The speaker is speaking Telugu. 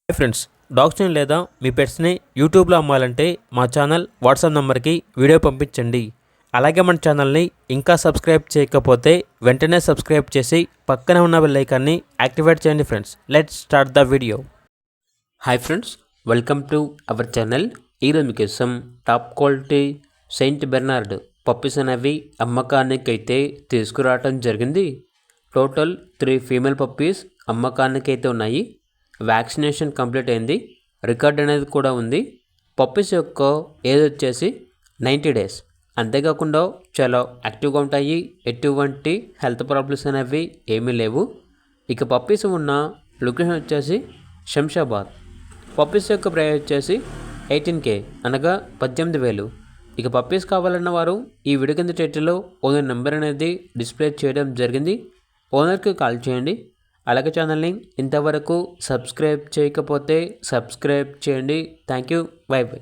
హాయ్ ఫ్రెండ్స్, డాగ్స్ని లేదా మీ పెట్స్ని యూట్యూబ్లో అమ్మాలంటే మా ఛానల్ వాట్సాప్ నెంబర్కి వీడియో పంపించండి. అలాగే మన ఛానల్ని ఇంకా సబ్స్క్రైబ్ చేయకపోతే వెంటనే సబ్స్క్రైబ్ చేసి పక్కనే ఉన్న బెల్ ఐకాన్ని యాక్టివేట్ చేయండి. Friends, let's start the video. Hi friends, welcome to our channel. ఈరోజు మీకోసం top quality Saint Bernard puppies అనేవి అమ్మకానికి అయితే తీసుకురావటం జరిగింది. టోటల్ 3 ఫీమేల్ పప్పీస్ అమ్మకానికి అయితే ఉన్నాయి. వ్యాక్సినేషన్ కంప్లీట్ అయింది, రికార్డ్ అనేది కూడా ఉంది. పప్పీస్ యొక్క ఏజ్ వచ్చేసి 90 డేస్. అంతేకాకుండా చాలా యాక్టివ్గా ఉంటాయి, ఎటువంటి హెల్త్ ప్రాబ్లమ్స్ అనేవి ఏమీ లేవు. ఇక పప్పీస్ ఉన్న లొకేషన్ వచ్చేసి శంషాబాద్. పప్పీస్ యొక్క ప్రైస్ వచ్చేసి 18K అనగా 18,000. ఇక పప్పీస్ కావాలన్న వారు ఈ వీడియో కింద టైటిల్లో ఓనర్ నెంబర్ అనేది డిస్ప్లే చేయడం జరిగింది. ఓనర్కి కాల్ చేయండి. అలాగే ఛానల్ని ఇంతవరకు సబ్స్క్రైబ్ చేయకపోతే సబ్స్క్రైబ్ చేయండి. Thank you, by by.